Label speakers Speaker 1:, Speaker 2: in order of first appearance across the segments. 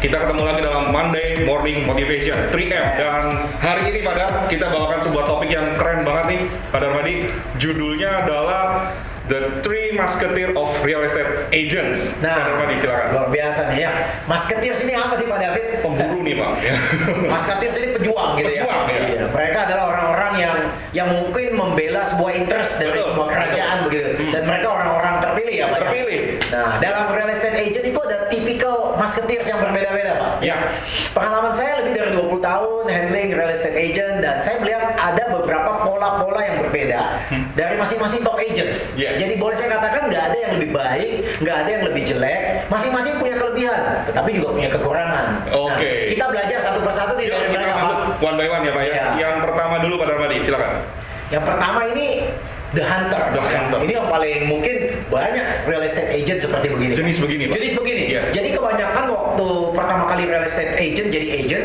Speaker 1: Kita ketemu lagi dalam Monday Morning Motivation 3M. Dan hari ini Padar, kita bawakan sebuah topik yang keren banget nih Pak Darmadi. Judulnya adalah The Three Musketeers of Real Estate Agents.
Speaker 2: Nah,
Speaker 1: Pak Darmadi silakan.
Speaker 2: luar biasa nih ya. Musketeers ini apa sih Pak David?
Speaker 1: Pemburu nih Pak.
Speaker 2: Musketeers ini pejuang gitu
Speaker 1: Pejuang,
Speaker 2: ya.
Speaker 1: ya.
Speaker 2: Iya. Mereka adalah orang-orang yang mungkin membela sebuah interest dari
Speaker 1: Betul.
Speaker 2: sebuah kerajaan begitu. Dan mereka orang-orang terpilih ya Pak. ya?
Speaker 1: Terpilih.
Speaker 2: Nah, dalam real estate agent itu ada tipikal musketeers yang berbeda-beda Pak.
Speaker 1: Ya.
Speaker 2: Pengalaman saya lebih dari 20 tahun handling real estate agent dan saya melihat ada beberapa pola-pola yang berbeda dari masing-masing top agents.
Speaker 1: Yes.
Speaker 2: Jadi boleh saya katakan nggak ada yang lebih baik, nggak ada yang lebih jelek. Masing-masing punya kelebihan, tetapi juga punya kekurangan.
Speaker 1: Oke.
Speaker 2: Nah, kita belajar satu persatu nih
Speaker 1: Yuk,
Speaker 2: dari
Speaker 1: kita
Speaker 2: mereka.
Speaker 1: masuk
Speaker 2: Pak.
Speaker 1: one by one ya Pak ya.
Speaker 2: Iya.
Speaker 1: Yang pertama dulu Pak Darmadi, silakan.
Speaker 2: Yang pertama ini The Hunter.
Speaker 1: The Hunter.
Speaker 2: Ini yang paling mungkin banyak real estate agent seperti begini.
Speaker 1: Jenis begini Pak.
Speaker 2: Jenis begini.
Speaker 1: Yes.
Speaker 2: Jadi kebanyakan waktu pertama kali real estate agent jadi agent,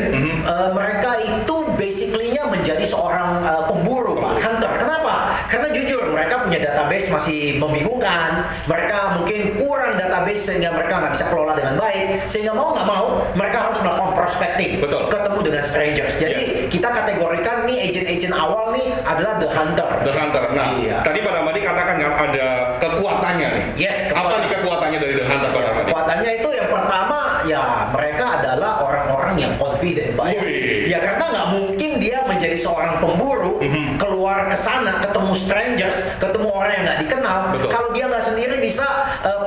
Speaker 2: mereka itu basically-nya menjadi seorang pemburu, Pak, hunter. Kenapa? Karena jujur mereka punya database masih membingungkan. Mereka mungkin kurang database sehingga mereka nggak bisa kelola dengan baik. Sehingga mau nggak mau mereka harus melakukan prospecting,
Speaker 1: Betul.
Speaker 2: ketemu dengan strangers. Jadi kita kategorikan nih agent-agent awal nih adalah the hunter.
Speaker 1: The Hunter. Nah,
Speaker 2: Iya.
Speaker 1: tadi Pak Darmadi katakan kan ada kekuatannya nih.
Speaker 2: Yes,
Speaker 1: Apa
Speaker 2: kekuatan.
Speaker 1: nih kekuatannya dari The Hunter Pak Darmadi?
Speaker 2: Kekuatannya itu yang pertama ya mereka adalah orang-orang yang confident Pak.
Speaker 1: Wih.
Speaker 2: Ya karena nggak mungkin dia menjadi seorang pemburu keluar ke sana ketemu strangers, ketemu orang yang nggak dikenal.
Speaker 1: Betul.
Speaker 2: Kalau dia nggak sendiri bisa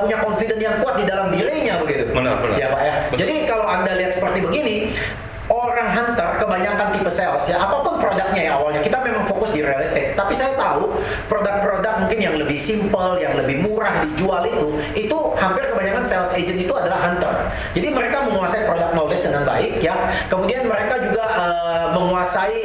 Speaker 2: punya confident yang kuat di dalam dirinya begitu.
Speaker 1: Benar.
Speaker 2: Ya Pak ya.
Speaker 1: Betul.
Speaker 2: Jadi kalau Anda lihat seperti begini, orang hunter kebanyakan tipe sales ya, apapun produknya ya awalnya kita memang fokus di real estate, tapi saya tahu produk-produk mungkin yang lebih simple, yang lebih murah dijual itu hampir kebanyakan sales agent itu adalah hunter. Jadi mereka menguasai produk knowledge dengan baik ya, kemudian mereka juga menguasai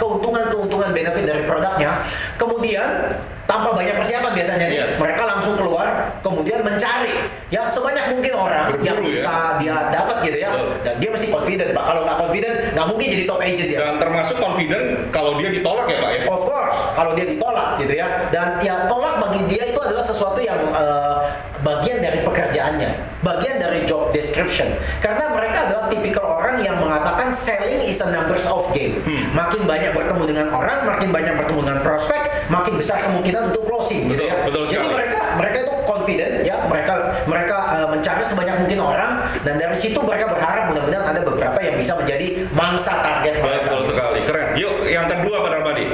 Speaker 2: keuntungan benefit dari produknya, kemudian tanpa banyak persiapan biasanya sih,
Speaker 1: Yes.
Speaker 2: mereka langsung keluar, kemudian mencari ya sebanyak mungkin orang
Speaker 1: Berburu
Speaker 2: yang
Speaker 1: ya.
Speaker 2: bisa dia dapat gitu ya.
Speaker 1: Betul.
Speaker 2: Dan dia mesti confident Pak. Kalau nggak confident nggak mungkin jadi top agent ya.
Speaker 1: Dan termasuk confident kalau dia ditolak ya Pak ya?
Speaker 2: Of course, kalau dia ditolak gitu ya. Dan ya tolak bagi dia itu adalah sesuatu yang bagian dari pekerjaannya, bagian dari job description. Karena mereka adalah tipikal orang yang mengatakan selling is a numbers of game. Makin banyak bertemu dengan orang, makin banyak bertemu dengan prospek, makin besar kemungkinan untuk closing gitu ya.
Speaker 1: Betul
Speaker 2: Jadi
Speaker 1: sekali.
Speaker 2: mereka itu confident ya, mereka mencari sebanyak mungkin orang dan dari situ mereka berharap mudah-mudahan ada beberapa yang bisa menjadi mangsa target mereka.
Speaker 1: Betul sekali, keren. Yuk, yang kedua Pak Darmadi.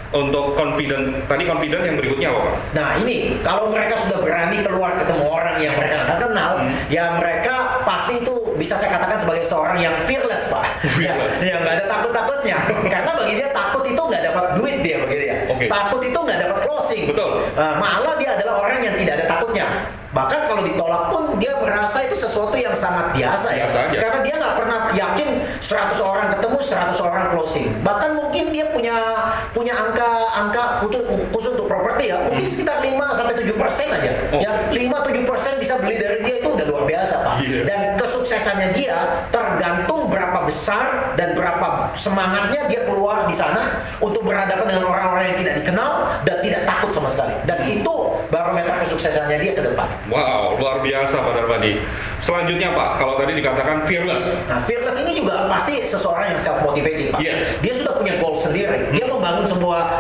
Speaker 1: Untuk confident, tadi confident yang berikutnya apa Pak?
Speaker 2: Nah ini kalau mereka sudah berani keluar ketemu orang yang mereka nggak kenal, ya mereka pasti itu bisa saya katakan sebagai seorang yang fearless Pak.
Speaker 1: Fearless.
Speaker 2: Ya nggak ada takut-takutnya. Karena bagi dia takut itu nggak dapat duit dia begitu ya.
Speaker 1: Oke.
Speaker 2: Takut itu nggak dapat closing.
Speaker 1: Betul.
Speaker 2: Malah dia adalah orang yang tidak ada takutnya. Bahkan kalau ditolak pun dia merasa itu sesuatu yang sangat biasa ya.
Speaker 1: Biasa aja.
Speaker 2: Karena dia nggak pernah yakin 100 orang ketemu 100 orang closing. Bahkan mungkin dia punya angka khusus untuk properti ya, mungkin sekitar 5-7% aja.
Speaker 1: Oh.
Speaker 2: Ya, 5-7% bisa beli dari dia itu udah luar biasa Pak.
Speaker 1: Iya.
Speaker 2: Dan kesuksesannya dia tergantung berapa besar dan berapa semangatnya dia keluar di sana untuk berhadapan dengan orang-orang yang tidak dikenal dan tidak takut sama sekali. Dan itu barometer kesuksesannya dia ke depan.
Speaker 1: Wow, luar biasa Pak Darmadi. Selanjutnya Pak, kalau tadi dikatakan fearless.
Speaker 2: Nah, fearless ini juga pasti seseorang yang self motivated Pak.
Speaker 1: Yes.
Speaker 2: Dia sudah punya goal sendiri. Dia membangun sebuah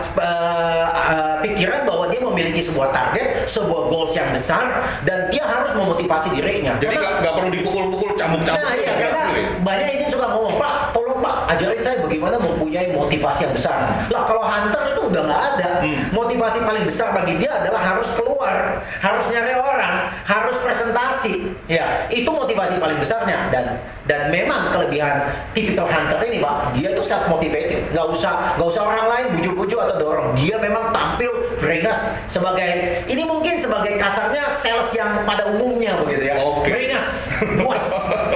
Speaker 2: pikiran bahwa dia memiliki sebuah target, sebuah goals yang besar, dan dia harus memotivasi dirinya.
Speaker 1: Jadi nggak perlu dipukul-pukul, cambuk-cambuk.
Speaker 2: Nah iya, karena banyak agent suka ngomong, Pak, tolong Pak, ajarin saya bagaimana mempunyai motivasi yang besar. Lah kalau hunter itu udah nggak ada. Motivasi paling besar bagi dia adalah harus keluar, harus nyari orang, harus presentasi. Ya, itu motivasi paling besarnya. Dan memang kelebihan tipikal hunter ini Pak, dia itu self motivated. Nggak usah orang lain bujuk-bujuk atau dorong. Dia memang tampil beringas sebagai, ini mungkin sebagai kasarnya sales yang pada umumnya begitu ya.
Speaker 1: Oke.
Speaker 2: Beringas, puas,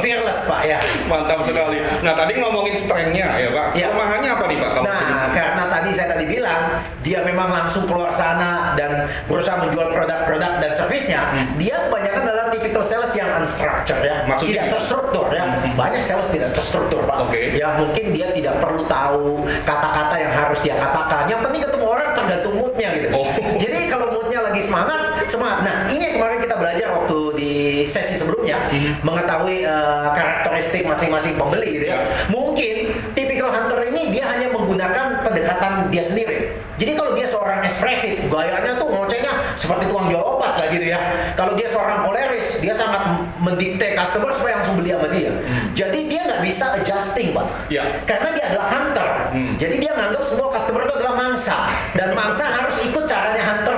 Speaker 2: fearless Pak ya.
Speaker 1: Mantap sekali. Nah tadi ngomongin strength-nya ya Pak.
Speaker 2: Ya.
Speaker 1: Kelemahannya apa nih Pak? Kalau
Speaker 2: Nah,
Speaker 1: jenis ini?
Speaker 2: karena saya tadi bilang dia memang langsung keluar sana dan berusaha menjual produk-produk dan servisnya, dia kebanyakan adalah tipikal sales yang unstructured ya,
Speaker 1: Maksudnya
Speaker 2: tidak
Speaker 1: gimana?
Speaker 2: terstruktur ya. Banyak sales tidak terstruktur Pak.
Speaker 1: Oke.
Speaker 2: Ya mungkin dia tidak perlu tahu kata-kata yang harus dia katakan. Yang penting ketemu orang tergantung moodnya gitu.
Speaker 1: Oh.
Speaker 2: Jadi kalau moodnya lagi semangat semangat. Nah, ini yang kemarin kita belajar waktu di sesi sebelumnya, mengetahui karakteristik masing-masing pembeli gitu ya. Mungkin tipikal hunter ini dia hanya menggunakan pendekatan dia sendiri. Jadi kalau dia seorang ekspresif, gayanya tuh ngocehnya seperti tukang jual obat lah gitu ya. Kalau dia seorang koleris, dia sangat mendikte customer supaya langsung beli sama dia. Jadi dia nggak bisa adjusting, Pak. Karena dia adalah hunter. Jadi dia nganggap semua customer itu adalah mangsa, dan mangsa harus ikut caranya hunter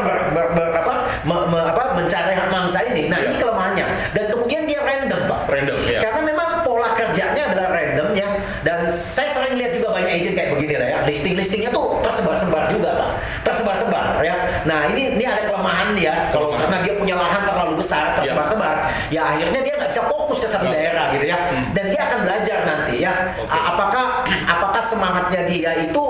Speaker 2: mencari mangsa ini. Nah, ini kelemahannya. Dan kemudian dia random, Pak.
Speaker 1: Random, ya.
Speaker 2: Karena memang pola kerjanya adalah random ya. Dan saya sering lihat juga banyak agent kayak begini lah ya. Listing-listingnya tuh tersebar-sebar juga, Pak. Tersebar-sebar ya. Nah, ini ada kelemahan dia. Kalau karena dia punya lahan terlalu besar, tersebar-sebar, ya akhirnya dia nggak bisa fokus ke satu daerah gitu ya. Dan dia akan belajar nanti ya. Apakah semangatnya dia itu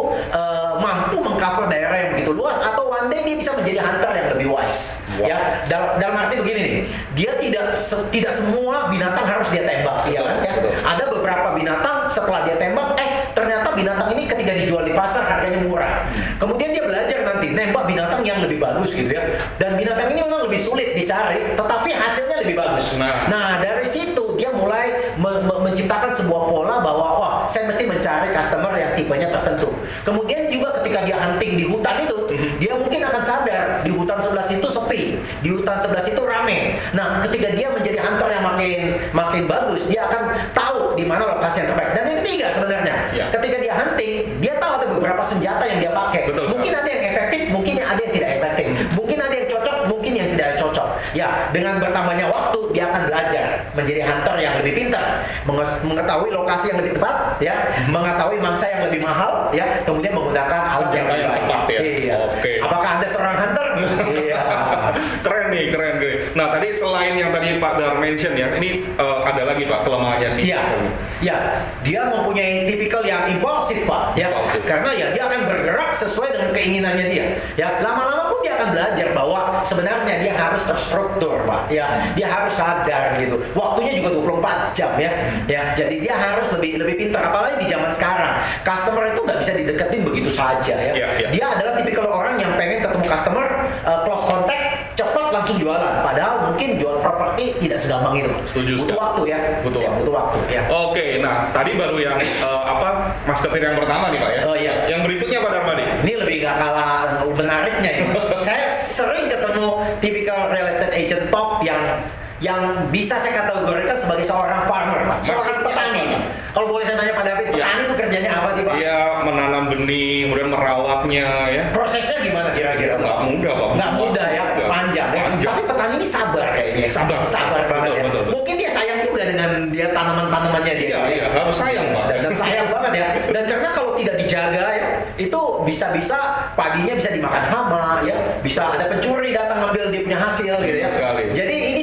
Speaker 2: mampu mengcover daerah yang begitu luas, atau one day dia bisa menjadi hunter yang lebih wise. Ya, dalam arti begini nih, dia tidak semua binatang harus dia tembak, ya kan? Ya. Ada beberapa binatang setelah dia tembak, ternyata binatang ini ketika dijual di pasar harganya murah. Kemudian dia belajar nanti nembak binatang yang lebih bagus gitu ya. Dan binatang ini memang lebih sulit dicari, tetapi hasilnya lebih bagus. Nah, dari situ dia mulai menciptakan sebuah pola bahwa saya mesti mencari customer yang tipenya tertentu. Kemudian juga ketika dia hunting di hutan itu, dia mungkin akan sadar di hutan sebelah situ sepi, di hutan sebelah situ rame. Nah, ketika dia menjadi hunter yang makin bagus, dia akan tahu di mana lokasi yang terbaik. Dan yang ketiga sebenarnya, ketika dia hunting, dia tahu ada beberapa senjata yang dia pakai. Mungkin ada yang efektif, mungkin ada yang tidak efektif. Mungkin ada yang cocok, mungkin yang tidak cocok. Ya, dengan bertambahnya waktu, dia akan belajar menjadi hunter yang lebih pintar, mengetahui lokasi yang lebih tepat, ya, mengetahui mangsa yang lebih mahal, ya, kemudian menggunakan alat yang lebih baik. Iya. Apakah Anda seorang hunter? Iya.
Speaker 1: Keren nih. Nah, tadi selain yang tadi Pak Dar mention ya, ini ada lagi Pak kelemahannya sih.
Speaker 2: Iya. Dia mempunyai tipikal yang impulsif, Pak. Ya. Karena ya dia akan bergerak sesuai dengan keinginannya dia. Ya, lama-lama pun dia akan belajar bahwa sebenarnya dia harus terstruktur, Pak. Ya, dia harus sadar gitu. Waktunya juga 24 jam ya. Ya, jadi dia harus lebih pintar, apalagi di zaman sekarang. Customer itu nggak bisa dideketin begitu saja ya. Dia adalah tipikal orang yang pengen ketemu customer, close contact, cepat langsung jualan. Padahal mungkin jual properti tidak segampang itu. Butuh waktu ya. Butuh waktu ya.
Speaker 1: Oke, nah tadi baru yang masketir yang pertama nih Pak ya. Yang berikutnya Pak Darmadi.
Speaker 2: Ini lebih gak kalah menariknya ya. Saya sering ketemu tipikal real estate agent top yang bisa saya kategorikan sebagai seorang farmer, Pak. Seorang petani. Kalau boleh saya tanya Pak David, petani itu kerjanya apa sih, Pak?
Speaker 1: Iya, menanam benih, kemudian merawatnya ya.
Speaker 2: Prosesnya gimana kira-kira, Pak?
Speaker 1: Nggak mudah, Pak.
Speaker 2: Nggak mudah ya, panjang ya. Tapi petani ini sabar kayaknya. Sabar banget ya.
Speaker 1: Betul.
Speaker 2: Mungkin dia sayang juga dengan dia tanaman-tanamannya dia.
Speaker 1: Iya, harus sayang, Pak.
Speaker 2: Dan sayang banget ya. Dan karena kalau tidak dijaga ya, itu bisa-bisa padinya bisa dimakan hama ya. Bisa ada pencuri datang ngambil dia punya hasil gitu ya. Jadi ini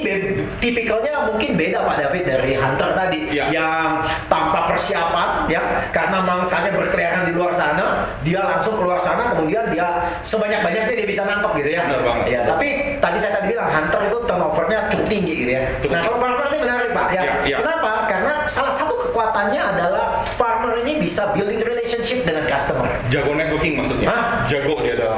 Speaker 2: tipikalnya mungkin beda Pak David dari hunter tadi yang tanpa persiapan ya, karena mangsanya berkeliaran di luar sana, dia langsung keluar sana, kemudian dia sebanyak-banyaknya dia bisa nangkep gitu ya. Ya, tapi tadi saya bilang hunter itu turnovernya cukup tinggi gitu ya. Nah, kalau farmer ini menarik Pak ya. Kenapa? Karena salah satu kekuatannya adalah farmer ini bisa building relationship dengan customer.
Speaker 1: Jago networking maksudnya? Jago dia dalam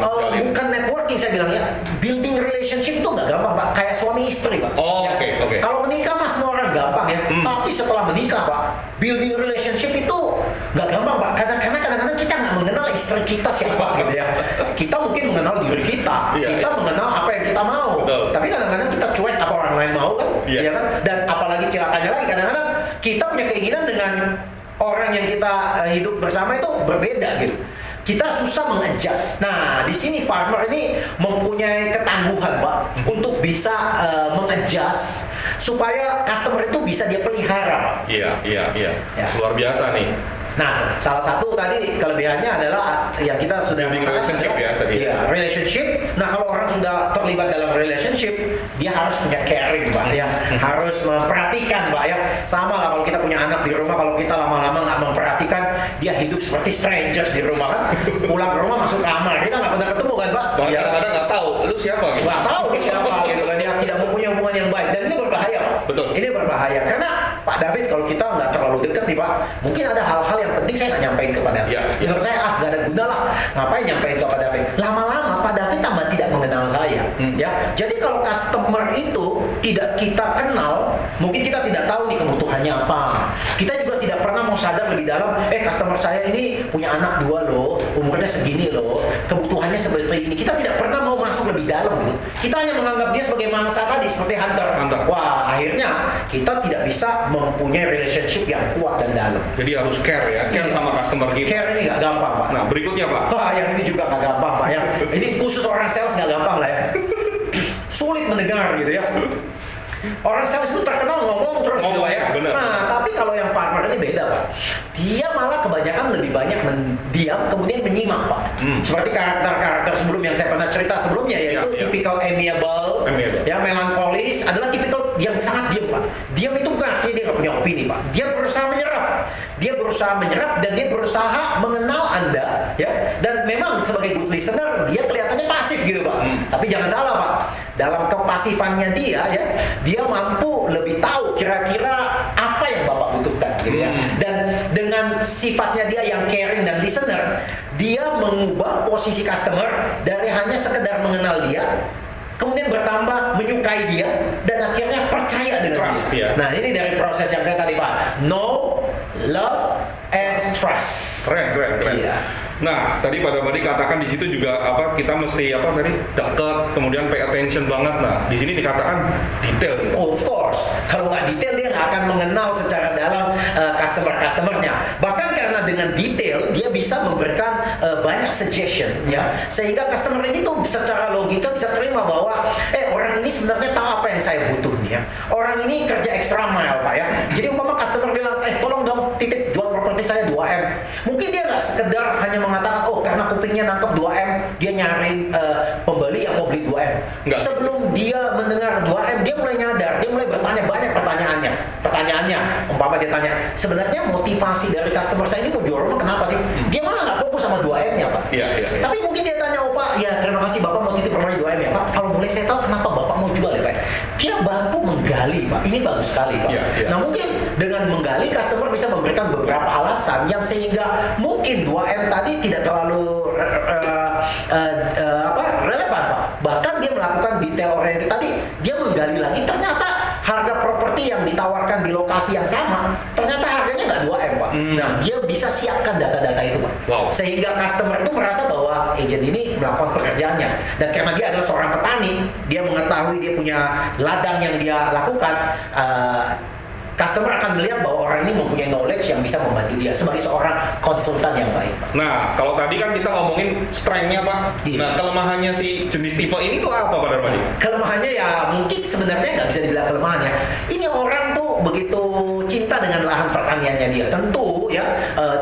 Speaker 2: bukan networking saya bilang ya. Building relationship itu nggak gampang Pak. Kayak suami istri Pak.
Speaker 1: Oke.
Speaker 2: Kalau menikah mas semua orang gampang ya. Tapi setelah menikah Pak, building relationship itu nggak gampang Pak. Karena kadang-kadang kita nggak mengenal istri kita siapa gitu ya. Kita mungkin mengenal diri kita. Kita mengenal apa yang kita mau. Tapi kadang-kadang kita cuek apa orang lain mau kan. Ya kan? Dan apalagi celakanya lagi kadang-kadang kita punya keinginan dengan orang yang kita hidup bersama itu berbeda gitu. Kita susah mengadjust. Nah, di sini farmer ini mempunyai ketangguhan, Pak, untuk bisa mengadjust supaya customer itu bisa dia pelihara, Pak.
Speaker 1: Iya. Luar biasa nih.
Speaker 2: Nah, salah satu tadi kelebihannya adalah yang kita sudah
Speaker 1: relationship ya tadi.
Speaker 2: Iya, relationship. Nah, kalau orang sudah terlibat dalam relationship, dia harus punya caring, Pak, ya. Harus memperhatikan, Pak, ya. Sama lah kalau kita punya anak di rumah, kalau kita lama-lama nggak memperhatikan, dia hidup seperti strangers di rumah kan. Pulang ke rumah masuk kamar, kita nggak pernah ketemu kan, Pak?
Speaker 1: Ya, kadang-kadang nggak tahu, lu siapa gitu.
Speaker 2: Nggak tahu lu siapa gitu kan, dia tidak mempunyai hubungan yang baik, dan ini berbahaya, Pak.
Speaker 1: Betul.
Speaker 2: Ini berbahaya karena Pak David, kalau kita nggak terlalu dekat nih Pak, mungkin ada hal-hal yang penting saya nggak nyampein ke Pak David. Menurut saya nggak ada guna lah, ngapain nyampein ke Pak David. Lama-lama Pak David tambah tidak mengenal mengenal saya. Ya, jadi kalau customer itu tidak kita kenal, mungkin kita tidak tahu nih kebutuhannya apa. Kita juga tidak pernah mau sadar lebih dalam. Customer saya ini punya anak 2 loh, umurnya segini loh, kebutuhannya seperti ini. Kita tidak pernah mau masuk lebih dalam gitu. Kita hanya menganggap dia sebagai mangsa tadi, seperti hunter. Wah, akhirnya kita tidak bisa mempunyai relationship yang kuat dan dalam.
Speaker 1: Jadi harus care ya, care sama customer kita.
Speaker 2: Care ini nggak gampang, Pak.
Speaker 1: Nah, berikutnya Pak.
Speaker 2: Wah, yang ini juga nggak gampang, Pak. Ini khusus orang sales nggak gampang lah ya. Sulit mendengar gitu ya. Orang sales itu terkenal ngomong terus gitu, Pak ya.
Speaker 1: Bener.
Speaker 2: Nah, tapi kalau yang farmer ini beda, Pak. Dia malah kebanyakan lebih banyak mendiam kemudian menyimak, Pak. Seperti karakter-karakter sebelum yang saya pernah cerita sebelumnya, yaitu tipikal amiable, ya melankolis, adalah tipikal yang sangat diam, Pak. Diam itu bukan artinya dia nggak punya opini, Pak. Dia berusaha menyerap. Dia berusaha menyerap dan dia berusaha mengenal Anda, ya. Dan memang sebagai good listener, dia kelihatannya pasif gitu, Pak. Tapi jangan salah, Pak. Dalam kepasifannya dia, ya, dia mampu lebih tahu kira-kira apa yang Bapak butuhkan, gitu ya. Dan dengan sifatnya dia yang caring dan listener, dia mengubah posisi customer dari hanya sekedar mengenal dia, kemudian bertambah menyukai dia, dan akhirnya percaya dengan dia. Nah, ini dari proses yang saya tadi, Pak. Know, love, and trust.
Speaker 1: Keren.
Speaker 2: Iya.
Speaker 1: Nah, tadi Pak Darmadi katakan di situ juga kita mesti dekat, kemudian pay attention banget. Nah, di sini dikatakan detail.
Speaker 2: Oh, of course. Kalau nggak detail dia nggak akan mengenal secara dalam customer-customernya. Bahkan karena dengan detail dia bisa memberikan banyak suggestion, ya, sehingga customer ini tuh secara logika bisa terima bahwa orang ini sebenarnya tahu apa yang saya butuh nih, ya. Orang ini kerja extra mile, Pak, ya. Jadi umpama customer bilang, tolong dong titip jual properti saya 2M. Mungkin dia nggak sekedar hanya mengatakan, karena kupingnya nangkep 2M, dia nyariin pembeli yang mau beli 2M.
Speaker 1: Enggak.
Speaker 2: Sebelum dia mendengar 2M, dia mulai nyadar, dia mulai bertanya banyak pertanyaannya. Umpama dia tanya, sebenarnya motivasi dari customer saya ini mau jual rumah kenapa sih? Dia malah nggak fokus sama 2M-nya, Pak.
Speaker 1: Iya.
Speaker 2: Tapi mungkin dia tanya, Pak, ya terima kasih Bapak mau titip rumahnya 2M ya, Pak. Kalau boleh saya tahu kenapa Bapak mau jual ya, Pak? Dia mampu menggali, Pak. Ini bagus sekali, Pak.
Speaker 1: Iya.
Speaker 2: Nah, mungkin dengan menggali, customer bisa memberikan beberapa alasan yang sehingga mungkin 2M tadi tidak terlalu relevan, Pak. Bahkan dia melakukan detail oriented tadi, dia menggali lagi, ternyata harga properti yang ditawarkan di lokasi yang sama, ternyata harganya nggak 2M, Pak. Nah, dia bisa siapkan data-data itu, Pak.
Speaker 1: Wow.
Speaker 2: Sehingga customer itu merasa bahwa agent ini melakukan pekerjaannya. Dan karena dia adalah seorang petani, dia mengetahui dia punya ladang yang dia lakukan, customer akan melihat bahwa orang ini mempunyai knowledge yang bisa membantu dia sebagai seorang konsultan yang baik, Pak.
Speaker 1: Nah, kalau tadi kan kita ngomongin strength-nya, Pak.
Speaker 2: Iya.
Speaker 1: Nah, kelemahannya si jenis tipe ini tuh apa, Pak Darmadi?
Speaker 2: Kelemahannya ya mungkin sebenarnya nggak bisa dibilang kelemahan ya. Ini orang tuh begitu cinta dengan lahan pertaniannya dia. Tentu ya,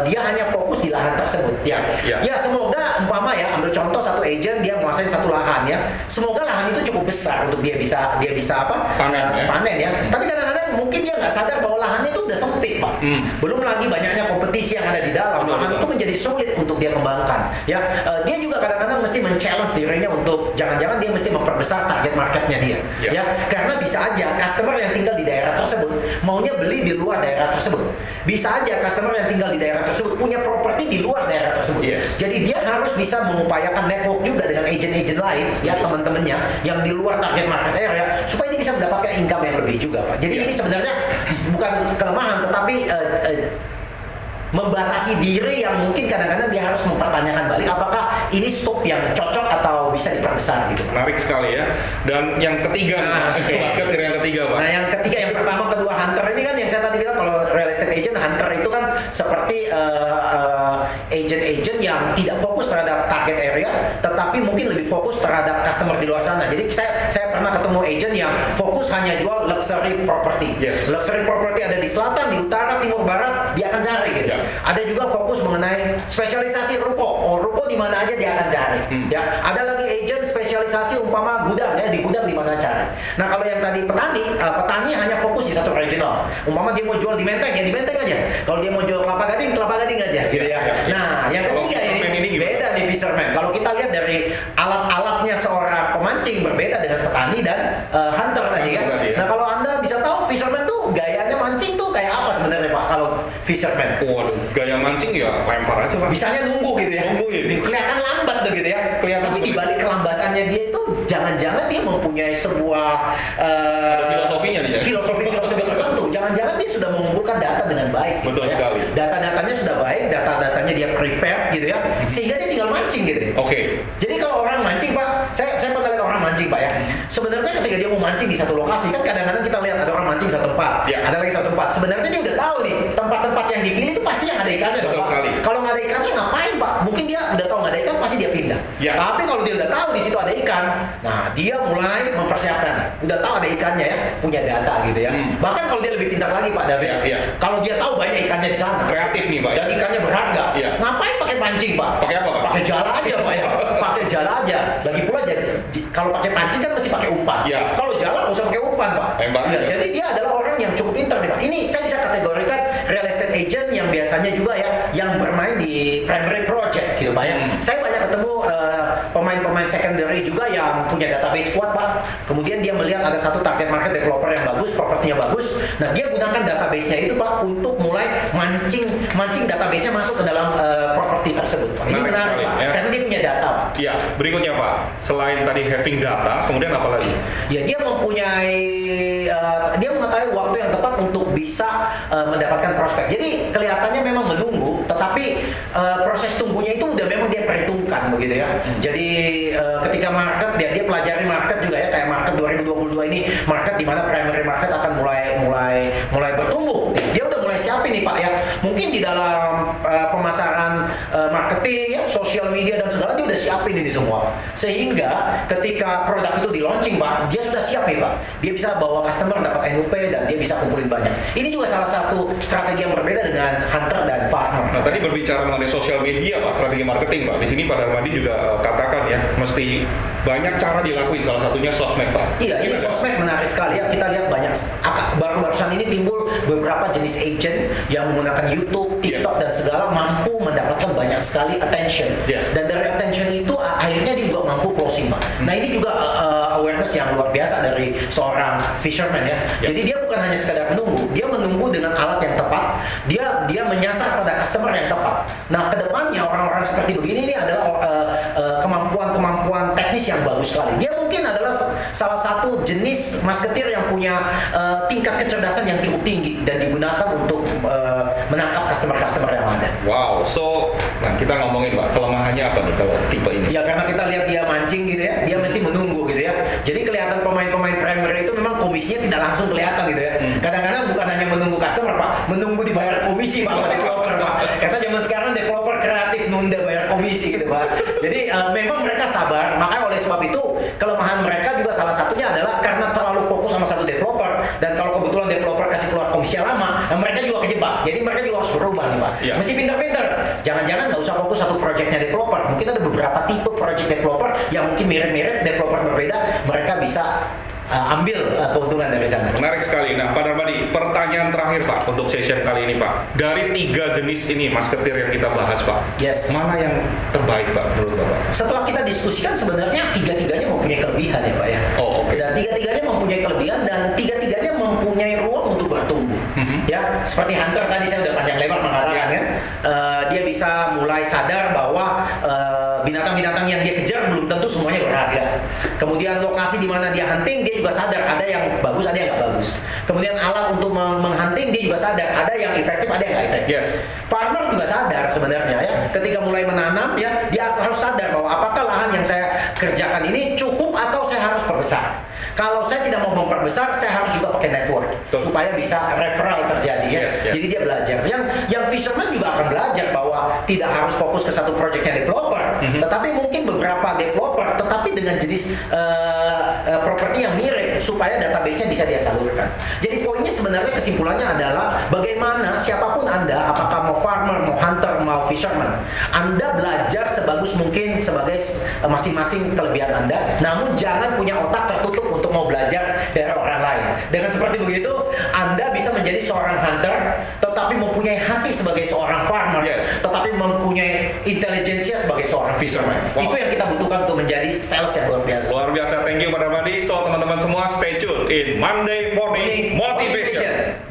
Speaker 2: dia hanya fokus di lahan tersebut ya. Ya semoga umpama ya, ambil contoh satu agent dia menguasai satu lahan ya. Semoga lahan itu cukup besar untuk dia bisa panen ya. Tapi kadang-kadang mungkin dia nggak sadar bahwa lahannya itu udah sempit, Pak. Belum lagi banyaknya kompetisi yang ada di dalam. Lahan itu menjadi sulit untuk dia kembangkan. Ya, dia juga kadang-kadang mesti men-challenge dirinya untuk jangan-jangan dia mesti memperbesar target marketnya dia. Ya, karena bisa aja customer yang tinggal di daerah tersebut maunya beli di luar daerah tersebut. Bisa aja customer yang tinggal di daerah tersebut punya properti di luar daerah tersebut. Jadi dia harus bisa mengupayakan network juga dengan agent-agent lain, ya teman-temannya yang di luar target market area, supaya dia bisa mendapatkan income yang lebih juga, Pak. Jadi ini sebenarnya bukan kelemahan, tetapi membatasi diri yang mungkin kadang-kadang dia harus mempertanyakan balik apakah ini scope yang cocok atau bisa diperbesar gitu.
Speaker 1: Menarik sekali ya. Dan yang ketiga, basket yang ketiga, Pak.
Speaker 2: Nah, yang ketiga, yang pertama, kedua, hunter ini kan yang saya tadi bilang, kalau real estate agent, hunter itu kan seperti agent-agent yang tidak fokus terhadap target area, tetapi mungkin lebih fokus terhadap customer di luar sana. Jadi saya pernah ketemu agent yang fokus hanya jual luxury property. Luxury property ada di selatan, di utara, timur, barat, dia akan cari gitu. Ada juga fokus mengenai spesialisasi ruko. Ruko di mana aja dia akan cari. Ya, ada lagi agent spesialisasi umpama gudang ya, di gudang di mana cari. Nah, kalau yang tadi petani hanya fokus di satu regional. Umpama dia mau jual di Menteng ya di Menteng aja. Kalau dia mau jual Kelapa Gading aja gitu ya. Nah, yang ketiga ini beda nih fisherman. Kalau kita lihat dari alat-alatnya seorang pemancing berbeda dengan petani dan hunter tadi kan. Nah, kalau Anda bisa tahu fisherman tuh gayanya mancing tuh kayak apa sebenarnya, Pak? Kalau fisherman.
Speaker 1: Waduh, gaya mancing ya lempar aja, Pak.
Speaker 2: Bisanya nunggu gitu ya.
Speaker 1: Nunggu gitu.
Speaker 2: Kelihatan lambat tuh gitu ya. Tapi di balik kelambatannya datanya dia itu jangan-jangan dia mempunyai sebuah
Speaker 1: Ada filosofinya nih ya.
Speaker 2: filosofi tertentu. Jangan-jangan dia sudah mengumpulkan data dengan baik.
Speaker 1: Betul
Speaker 2: gitu ya.
Speaker 1: sekali.
Speaker 2: Data-datanya sudah baik, data-datanya dia prepare gitu ya, sehingga dia tinggal mancing gitu.
Speaker 1: Oke.
Speaker 2: Jadi kalau orang mancing Pak, saya pernah lihat orang mancing Pak ya. Sebenarnya ketika dia mau mancing di satu lokasi kan kadang-kadang kita lihat ada orang mancing satu tempat,
Speaker 1: Ya.
Speaker 2: ada lagi satu tempat. Sebenarnya dia udah tahu nih tempat-tempat yang dipilih itu pasti yang ada ikannya dong,
Speaker 1: Betul
Speaker 2: Pak.
Speaker 1: sekali.
Speaker 2: Kalau nggak ada ikannya ngapain Pak? Mungkin dia udah tahu nggak ada ikan pasti dia pindah.
Speaker 1: Ya.
Speaker 2: Tapi kalau dia udah tahu di situ ada ikan, nah dia mulai mempersiapkan. Udah tahu ada ikannya ya, punya data gitu ya. Bahkan kalau dia lebih pintar lagi Pak David,
Speaker 1: Ya, ya.
Speaker 2: kalau dia tahu banyak ikannya di sana,
Speaker 1: Kreatif nih Pak.
Speaker 2: dan ikannya berharga,
Speaker 1: Iya.
Speaker 2: ngapain pakai pancing Pak?
Speaker 1: Pakai apa Pak?
Speaker 2: Pakai jala aja Pak ya, pakai jala aja. Lagi pula kalau pakai pancing kan mesti pakai umpan.
Speaker 1: Iya.
Speaker 2: Kalau jala nggak usah pakai umpan Pak.
Speaker 1: Lempar
Speaker 2: Iya,
Speaker 1: aja.
Speaker 2: jadi dia adalah orang yang cukup pintar nih Pak. Ini saya bisa kategorikan real estate agent yang biasanya juga ya, yang bermain di primary project gitu Pak ya. Saya banyak ketemu pemain-pemain secondary juga yang punya database kuat Pak. Kemudian dia melihat ada satu target market developer yang bagus, propertinya bagus. Nah dia gunakan database-nya itu Pak untuk mulai mancing database-nya masuk ke dalam properti tersebut Pak. Ini
Speaker 1: Menarik
Speaker 2: menarik
Speaker 1: sekali,
Speaker 2: Pak,
Speaker 1: ya.
Speaker 2: karena dia punya data Pak.
Speaker 1: Iya, berikutnya Pak. Selain tadi having data, kemudian apa lagi?
Speaker 2: Ya dia mempunyai dia mengetahui waktu yang tepat untuk bisa mendapatkan prospek. Jadi kelihatannya memang menunggu, tetapi proses tunggunya itu udah memang dia perhitungkan begitu ya. Jadi ketika market dia pelajari market juga ya, kayak market 2022 ini market di mana primary market akan mulai bertumbuh. Dia udah mulai siapin nih Pak ya. Mungkin di dalam pemasaran marketing ya, social media dan segala dia udah siapin ini semua. Sehingga ketika produk itu di launching Pak, dia sudah siap nih Pak. Dia bisa bawa customer dapat NUP dan dia bisa kumpulin banyak. Ini juga salah satu strategi yang berbeda dengan hunter dan farmer.
Speaker 1: Nah, tadi berbicara mengenai sosial media Pak, strategi marketing Pak. Di sini Pak Darmadi juga katakan ya, mesti banyak cara dilakuin, salah satunya sosmed Pak.
Speaker 2: Iya, ini
Speaker 1: Gimana?
Speaker 2: sosmed menarik sekali ya. Kita lihat banyak barusan ini timbul beberapa jenis agent yang menggunakan YouTube, TikTok dan segala mampu mendapatkan banyak sekali attention.
Speaker 1: Yes.
Speaker 2: Dan dari attention itu akhirnya dia juga mampu closing Pak. Nah ini juga awareness yang luar biasa dari seorang fisherman ya. Jadi dia bukan hanya sekadar menunggu, dia menunggu dengan alat yang tepat. Dia menyasar pada customer yang tepat. Nah kedepannya orang-orang seperti begini ini adalah kemampuan teknis yang bagus sekali. Dia mungkin adalah salah satu jenis masketir yang punya tingkat kecerdasan yang cukup tinggi dan digunakan untuk menangkap customer-customer yang ada.
Speaker 1: Wow, nah kita ngomongin Pak, kelemahannya apa nih kalau tipe ini?
Speaker 2: Ya karena kita lihat dia mancing gitu ya, dia mesti menunggu gitu ya. Jadi kelihatan pemain-pemain primary itu memang komisinya tidak langsung kelihatan gitu ya. Kadang-kadang bukan hanya menunggu customer Pak, menunggu dibayar komisi Pak sama developer Pak. Karena zaman sekarang developer kreatif nunda bayar komisi gitu Pak. Jadi memang mereka sabar, makanya oleh sebab itu kelemahan mereka juga salah satunya adalah karena terlalu fokus sama satu developer, dan kalau kebetulan developer kasih keluar komisi lama, nah mereka juga kejebak. Jadi mereka juga harus berubah nih Pak.
Speaker 1: Iya.
Speaker 2: Mesti pintar-pintar. Jangan-jangan nggak usah fokus satu projectnya developer. Mungkin ada beberapa tipe project developer yang mungkin mirip-mirip, developer berbeda, mereka bisa ambil keuntungan dari sana.
Speaker 1: Menarik sekali. Nah, Pak Darmadi, pertanyaan terakhir Pak untuk session kali ini Pak. Dari 3 jenis ini masketir yang kita bahas Pak,
Speaker 2: Yes.
Speaker 1: mana yang terbaik Pak menurut Bapak?
Speaker 2: Setelah kita diskusikan sebenarnya tiga-tiganya mempunyai kelebihan ya Pak ya.
Speaker 1: Oh, oke.
Speaker 2: Dan tiga-tiganya mempunyai kelebihan dan tiga-tiganya mempunyai ruang untuk bertumbuh. Ya, seperti hunter tadi saya udah panjang lebar mengatakan kan, dia bisa mulai sadar bahwa binatang-binatang yang dia kejar belum tentu semuanya berharga. Kemudian lokasi di mana dia hunting dia juga sadar ada yang bagus, ada yang nggak bagus. Kemudian alat untuk menghunting dia juga sadar ada yang efektif, ada yang nggak efektif.
Speaker 1: Yes.
Speaker 2: Farmer juga sadar sebenarnya ya, ketika mulai menanam ya, dia harus sadar bahwa apakah lahan yang saya kerjakan ini cukup atau saya harus perbesar. Kalau saya tidak mau memperbesar, saya harus juga pakai network supaya bisa referral terjadi ya.
Speaker 1: Yes, yes.
Speaker 2: Jadi dia belajar. Yang fisherman juga akan belajar bahwa tidak harus fokus ke satu projectnya developer, tetapi mungkin beberapa developer, tetapi dengan jenis properti yang mirip supaya database-nya bisa dia salurkan. Jadi poinnya sebenarnya kesimpulannya adalah bagaimana siapapun Anda, apakah mau farmer, mau hunter, mau fisherman, Anda belajar sebagus mungkin sebagai masing-masing kelebihan Anda, namun jangan punya otak tertutup untuk mau belajar dari orang lain. Dengan seperti begitu, Anda bisa menjadi seorang hunter, tetapi mempunyai hati sebagai seorang farmer, tetapi mempunyai intelijensia sebagai seorang fisherman.
Speaker 1: Wow.
Speaker 2: Itu yang kita butuhkan untuk menjadi sales yang luar biasa.
Speaker 1: Luar biasa, thank you Pak Darmadi. So teman-teman semua stay tune in Monday Morning Motivation.